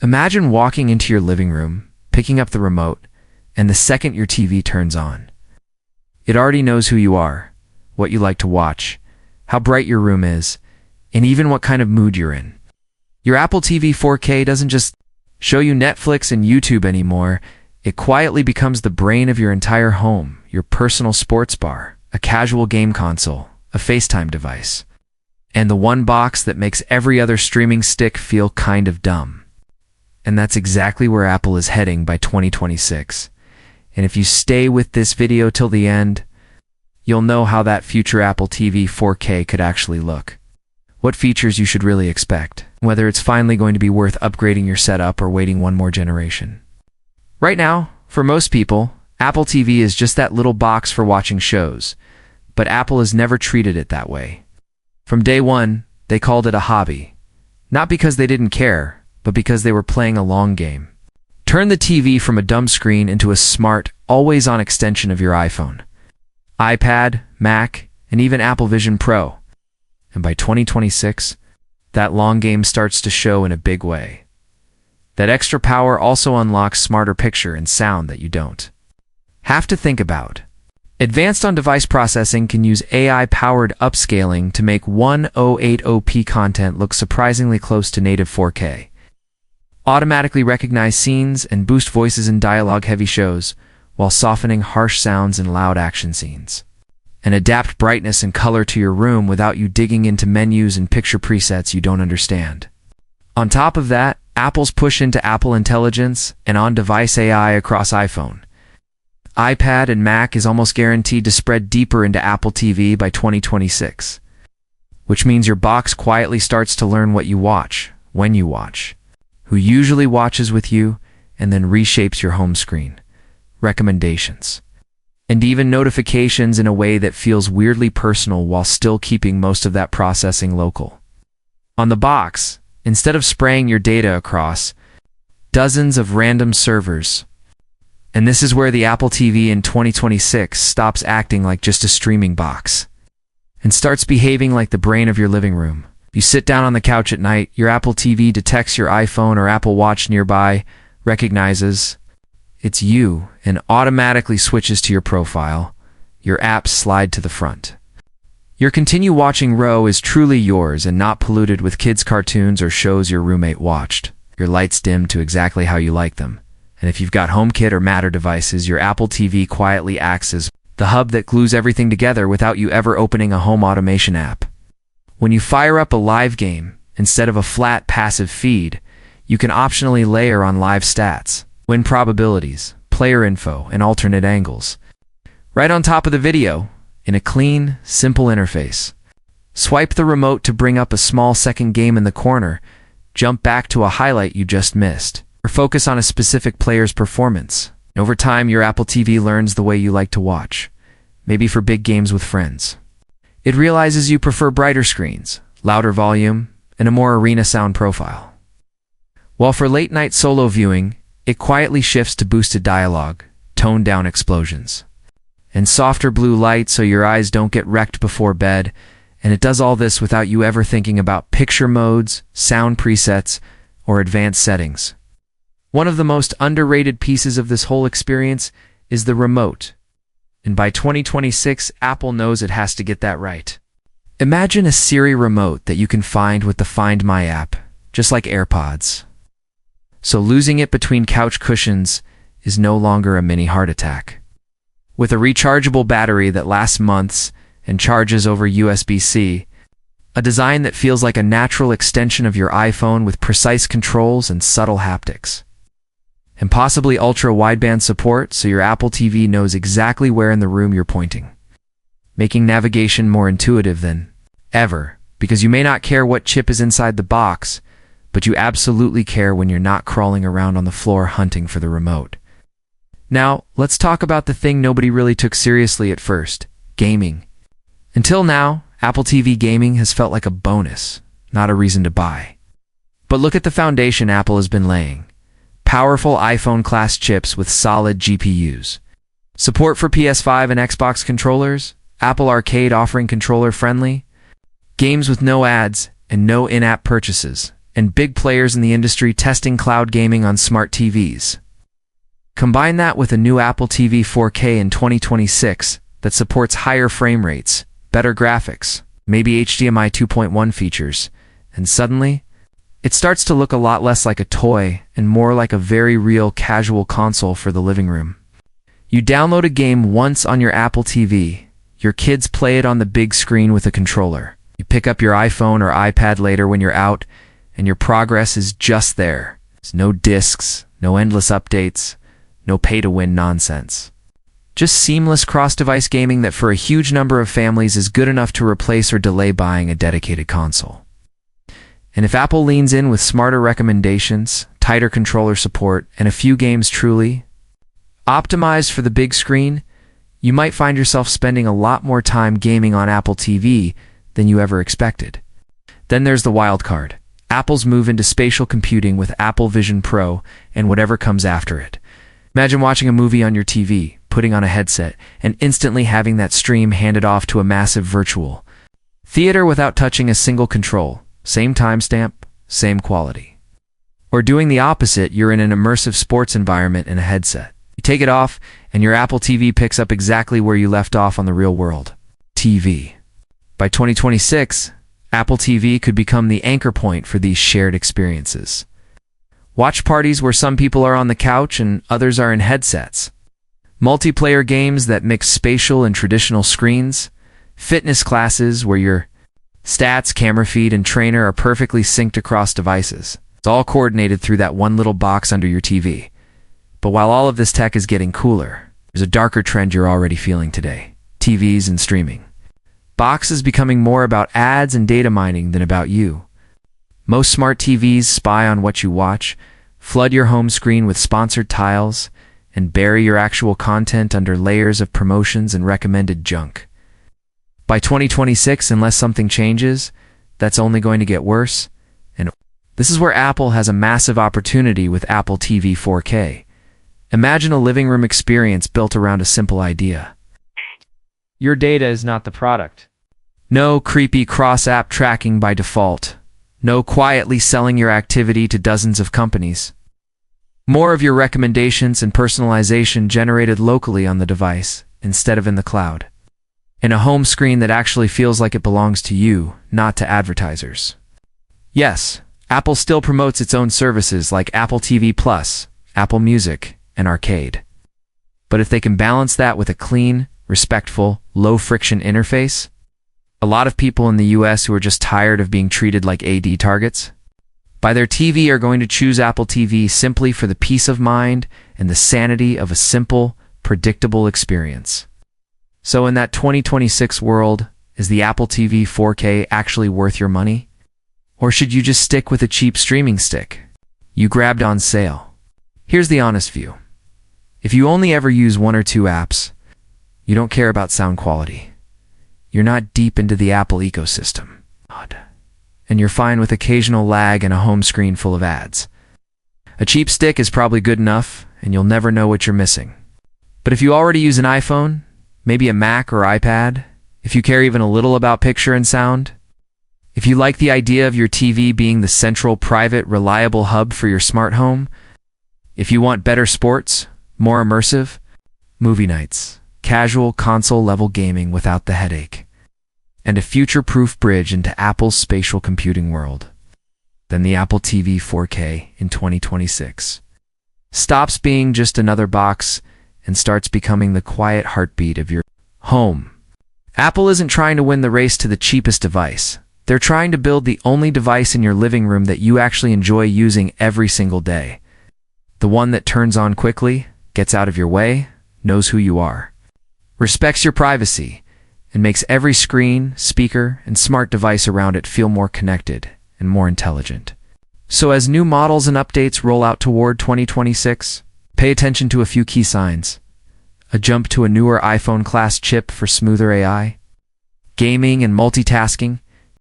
Imagine walking into your living room, picking up the remote, and the second your TV turns on, it already knows who you are, what you like to watch, how bright your room is, and even what kind of mood you're in. Your Apple TV 4K doesn't just show you Netflix and YouTube anymore. It quietly becomes the brain of your entire home, your personal sports bar, a casual game console, a FaceTime device, and the one box that makes every other streaming stick feel kind of dumb. And that's exactly where Apple is heading by 2026. And if you stay with this video till the end, you'll know how that future Apple TV 4K could actually look. What features you should really expect, whether it's finally going to be worth upgrading your setup or waiting one more generation. Right now, for most people, Apple TV is just that little box for watching shows, but Apple has never treated it that way. From day one, they called it a hobby, not because they didn't care, but because they were playing a long game. Turn the TV from a dumb screen into a smart, always-on extension of your iPhone, iPad, Mac, and even Apple Vision Pro. And by 2026, that long game starts to show in a big way. That extra power also unlocks smarter picture and sound that you don't have to think about. Advanced on-device processing can use AI-powered upscaling to make 1080p content look surprisingly close to native 4K. Automatically recognize scenes and boost voices in dialogue-heavy shows, while softening harsh sounds in loud action scenes. And adapt brightness and color to your room without you digging into menus and picture presets you don't understand. On top of that, Apple's push into Apple Intelligence and on-device AI across iPhone, iPad, and Mac is almost guaranteed to spread deeper into Apple TV by 2026, which means your box quietly starts to learn what you watch, when you watch, who usually watches with you, and then reshapes your home screen, recommendations, and even notifications in a way that feels weirdly personal while still keeping most of that processing local. On the box, instead of spraying your data across dozens of random servers, and this is where the Apple TV in 2026 stops acting like just a streaming box and starts behaving like the brain of your living room. You sit down on the couch at night, your Apple TV detects your iPhone or Apple Watch nearby, recognizes it's you, and automatically switches to your profile. Your apps slide to the front. Your continue watching row is truly yours and not polluted with kids' cartoons or shows your roommate watched. Your lights dim to exactly how you like them. And if you've got HomeKit or Matter devices, your Apple TV quietly acts as the hub that glues everything together without you ever opening a home automation app. When you fire up a live game, instead of a flat passive feed, you can optionally layer on live stats, win probabilities, player info, and alternate angles, right on top of the video, in a clean, simple interface. Swipe the remote to bring up a small second game in the corner, jump back to a highlight you just missed, or focus on a specific player's performance. Over time, your Apple TV learns the way you like to watch, maybe for big games with friends. It realizes you prefer brighter screens, louder volume, and a more arena sound profile. While for late-night solo viewing, it quietly shifts to boosted dialogue, toned-down explosions, and softer blue light so your eyes don't get wrecked before bed, and it does all this without you ever thinking about picture modes, sound presets, or advanced settings. One of the most underrated pieces of this whole experience is the remote. And by 2026, Apple knows it has to get that right. Imagine a Siri remote that you can find with the Find My app, just like AirPods. So losing it between couch cushions is no longer a mini heart attack. With a rechargeable battery that lasts months and charges over USB-C, a design that feels like a natural extension of your iPhone with precise controls and subtle haptics, and possibly ultra-wideband support so your Apple TV knows exactly where in the room you're pointing, making navigation more intuitive than ever, because you may not care what chip is inside the box, but you absolutely care when you're not crawling around on the floor hunting for the remote. Now, let's talk about the thing nobody really took seriously at first, gaming. Until now, Apple TV gaming has felt like a bonus, not a reason to buy. But look at the foundation Apple has been laying. Powerful iPhone-class chips with solid GPUs. Support for PS5 and Xbox controllers, Apple Arcade offering controller-friendly, games with no ads and no in-app purchases, and big players in the industry testing cloud gaming on smart TVs. Combine that with a new Apple TV 4K in 2026 that supports higher frame rates, better graphics, maybe HDMI 2.1 features, and suddenly, it starts to look a lot less like a toy and more like a very real casual console for the living room. You download a game once on your Apple TV, your kids play it on the big screen with a controller. You pick up your iPhone or iPad later when you're out, and your progress is just there. There's no discs, no endless updates, no pay-to-win nonsense. Just seamless cross-device gaming that for a huge number of families is good enough to replace or delay buying a dedicated console. And if Apple leans in with smarter recommendations, tighter controller support, and a few games truly optimized for the big screen, you might find yourself spending a lot more time gaming on Apple TV than you ever expected. Then there's the wild card. Apple's move into spatial computing with Apple Vision Pro and whatever comes after it. Imagine watching a movie on your TV, putting on a headset, and instantly having that stream handed off to a massive virtual theater without touching a single control. Same timestamp, same quality. Or doing the opposite, you're in an immersive sports environment in a headset. You take it off, and your Apple TV picks up exactly where you left off on the real world TV. By 2026, Apple TV could become the anchor point for these shared experiences. Watch parties where some people are on the couch and others are in headsets. Multiplayer games that mix spatial and traditional screens. Fitness classes where your stats, camera feed, and trainer are perfectly synced across devices. It's all coordinated through that one little box under your TV. But while all of this tech is getting cooler, there's a darker trend you're already feeling today. TVs and streaming. Boxes becoming more about ads and data mining than about you. Most smart TVs spy on what you watch, flood your home screen with sponsored tiles, and bury your actual content under layers of promotions and recommended junk. By 2026, unless something changes, that's only going to get worse. And this is where Apple has a massive opportunity with Apple TV 4K. Imagine a living room experience built around a simple idea. Your data is not the product. No creepy cross-app tracking by default. No quietly selling your activity to dozens of companies. More of your recommendations and personalization generated locally on the device instead of in the cloud. In a home screen that actually feels like it belongs to you, not to advertisers. Yes, Apple still promotes its own services like Apple TV Plus, Apple Music, and Arcade. But if they can balance that with a clean, respectful, low-friction interface, a lot of people in the US who are just tired of being treated like AD targets, by their TV are going to choose Apple TV simply for the peace of mind and the sanity of a simple, predictable experience. So in that 2026 world, is the Apple TV 4K actually worth your money? Or should you just stick with a cheap streaming stick you grabbed on sale? Here's the honest view. If you only ever use one or two apps, you don't care about sound quality. You're not deep into the Apple ecosystem. And you're fine with occasional lag and a home screen full of ads. A cheap stick is probably good enough, and you'll never know what you're missing. But if you already use an iPhone, maybe a Mac or iPad, if you care even a little about picture and sound, if you like the idea of your TV being the central, private, reliable hub for your smart home, if you want better sports, more immersive, movie nights, casual console-level gaming without the headache, and a future-proof bridge into Apple's spatial computing world, then the Apple TV 4K in 2026 stops being just another box and starts becoming the quiet heartbeat of your home. Apple isn't trying to win the race to the cheapest device. They're trying to build the only device in your living room that you actually enjoy using every single day. The one that turns on quickly, gets out of your way, knows who you are, respects your privacy, and makes every screen, speaker, and smart device around it feel more connected and more intelligent. So as new models and updates roll out toward 2026, pay attention to a few key signs. A jump to a newer iPhone class chip for smoother AI, gaming and multitasking,